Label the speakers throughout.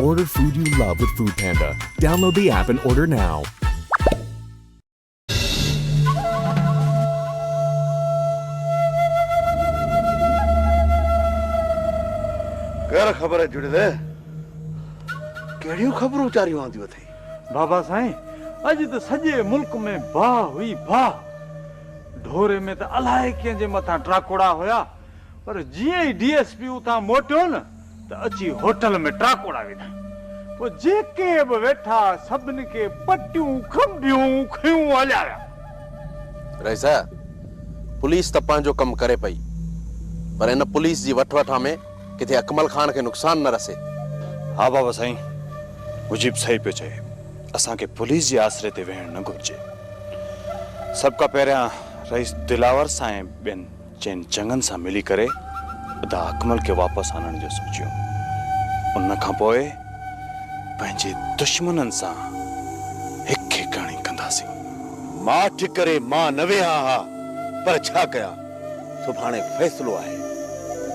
Speaker 1: Order food you love with Food Panda. Download the app and order now.
Speaker 2: केर खबर है जुड़े दे केड़ियों खबरों चारियों आंदियों थई
Speaker 3: बाबा साईं अज तो सजे मुल्क में बाह हुई बाह ढोरे में तो अलाए के जे मथा ट्राकोड़ा होया पर जिए ही डीएसपी उता मोटियो न तो अची होटल में ट्राकोड़ा विधा वो जेके अब वेठा सबन के पट्टियों खंबियों खयूं हलाया
Speaker 4: रईसा पुलिस त पांजो कम करे पई पर इन पुलिस जी वठवठा में किथे अकमल खान के नुकसान न रसे।
Speaker 3: हाँ बाबा साईं मुजीब सही पे चए असा के पुलिस जी आसरे ते वेण न घुर्जे सबका पहिरियां रईस दिलावर सां बेन चैन चंगन सा मिली करे अदा अकमल के वापस आणण जो सोचियो उन खां पोए पंहिंजे दुश्मनन सा हिक हिकणी कंदासी
Speaker 2: माठ करे मां न वेहा हा पर छा कया सुभाणे फैसलो आहे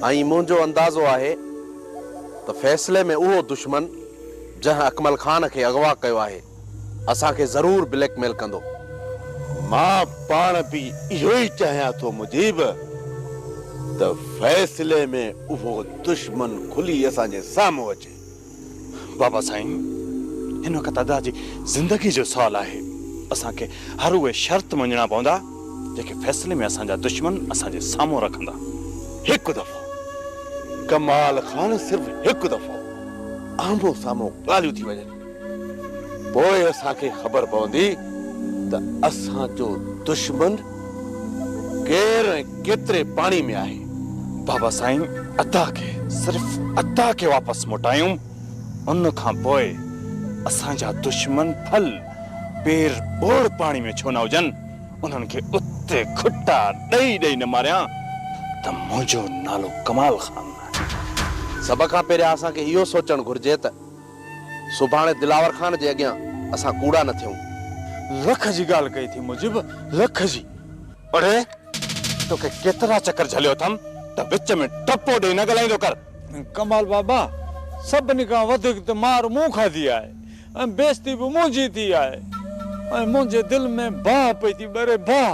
Speaker 4: आई मुंजो अंदाजो आहे तो फैसले में उहो दुश्मन जहां अकमल खान के अगवा कयो आहे असा के जरूर ब्लैकमेल कंदो।
Speaker 2: मां पाण भी इहो ही चाहिया तो मुजीब त फैसले में उहो दुश्मन खुली असा जे सामो अचे।
Speaker 3: बाबा साईं इन वक्त अदा जी जिंदगी जो सवाल आहे असा के हर उहे शर्त मञणा पवंदा जेके फैसले में असा जा दुश्मन असा जे सामो रखंदा।
Speaker 2: एक दफो कमाल खान सिर्फ एक दफो आमो सामो ॻाल्हियूं थी वञनि पोइ असा के खबर पवंदी त असा जो दुश्मन केर केतरे पानी में आहे।
Speaker 3: बाबा साईं अदा के सिर्फ अदा के वापस मोटायूं उन खां पोइ असा जा दुश्मन फल पेर बोड़ पानी में छो न हुजन उन्हनि खे उते खुट्टा ॾेई ॾेई न मारिया त मुंहिंजो नालो कमाल खान
Speaker 4: सब खां पहिरियां असा के इहो सोचण घुर्जे त सुभाणे दिलावर खान जे अॻियां असा कूड़ा न थियूं।
Speaker 3: लख जी ॻाल्हि कई थी मुजिब लख जी अरे तोखे केतिरा चक्कर झलियो अथम त विच में टपो ॾेई न ॻाल्हाईंदो कर। कमाल बाबा सभिनी खां वधीक त मार मूं खाधी आहे ऐं बेइज़ती बि मुंहिंजी थी आहे ऐं मुंहिंजे दिलि में बाह पई थी ॿरे बाह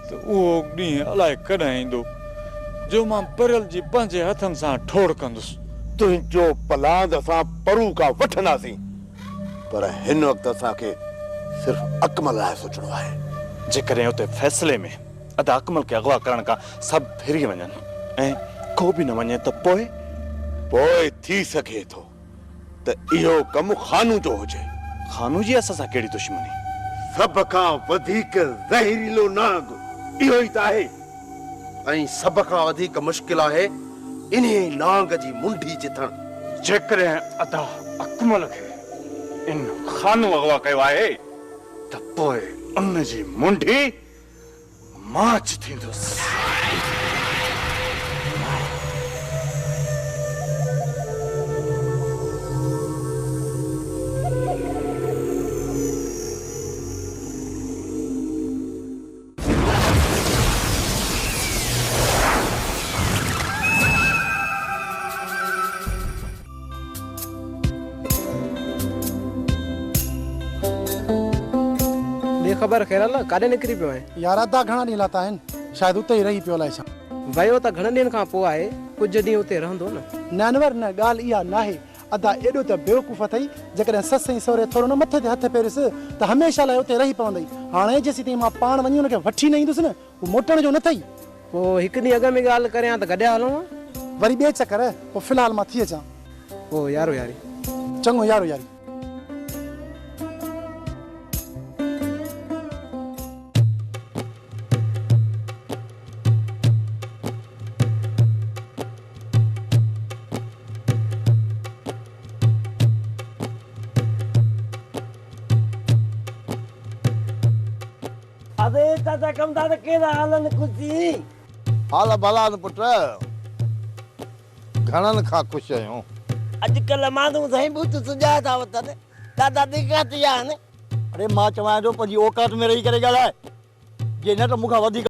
Speaker 3: त उहो ॾींहुं अलाए कॾहिं ईंदो जो मां परियल जी पंहिंजे हथनि सां ठोड़ कंदुसि।
Speaker 2: तुंहिंजो पलांद असां परू खां वठंदासीं पर हिन वक़्तु असांखे सिर्फ अकमल लाइ सोचणो आहे।
Speaker 3: जेकॾहिं उते फैसले में अदा अकमल के अगवा करण खां सभु फिरी वञनि ऐं को बि न वञे त
Speaker 2: पोइ थी सघे थो त इहो कमु खानू जो हुजे।
Speaker 3: खानू जी असां सां कहिड़ी दुश्मनी?
Speaker 2: सभ खां वधीक ज़हरीलो नाग इहो ई त आहे
Speaker 4: ऐं सब खां वधीक मुश्किल आहे इन्हे नांग जी मुंडी चिथण।
Speaker 3: जेकॾहिं अदा अकमल खे इन खानू अगवा कयो आहे त पोइ उन जी मुंडी माच थींदुसि।
Speaker 5: खबर खेरल काॾे निकिरी पियो आहे?
Speaker 6: यार अदा घणा ॾींहं लाता आहिनि शायदि उते ई रही पियो अलाए छा।
Speaker 5: वियो त घणनि ॾींहंनि खां पोइ आहे कुझु ॾींहं उते रहंदो न।
Speaker 6: ननवर न ॻाल्हि इहा नाहे अदा एॾो त बेवकूफ़ अथई जेकॾहिं ससु ऐं सहुरे थोरो न मथे ते हथ फेरिस त हमेशह लाइ उते रही पवंदई। हाणे जेसीं ताईं मां पाण वञी हुनखे वठी न ईंदुसि न उहो मोटण जो न अथई।
Speaker 5: पोइ हिकु ॾींहुं अॻ में ॻाल्हि करियां त गॾिया हलूं
Speaker 6: वरी ॿिए चकर पोइ फ़िलहालु मां थी अचां।
Speaker 5: पोइ यारो यारी
Speaker 6: चङो यारो यारी।
Speaker 7: अबे चाचा कम दादा केड़ा हालन खुशी
Speaker 8: हाल भला न पुट घणन खां खुश आहियूं।
Speaker 7: अजकल माण्हू साईं बूत सुझा था वतन दादा दिक्कत या ने।
Speaker 8: अरे मां चवां थो पंहिंजी औकात में रही करे ॻाल्हाए जे न त मूंखां वधीक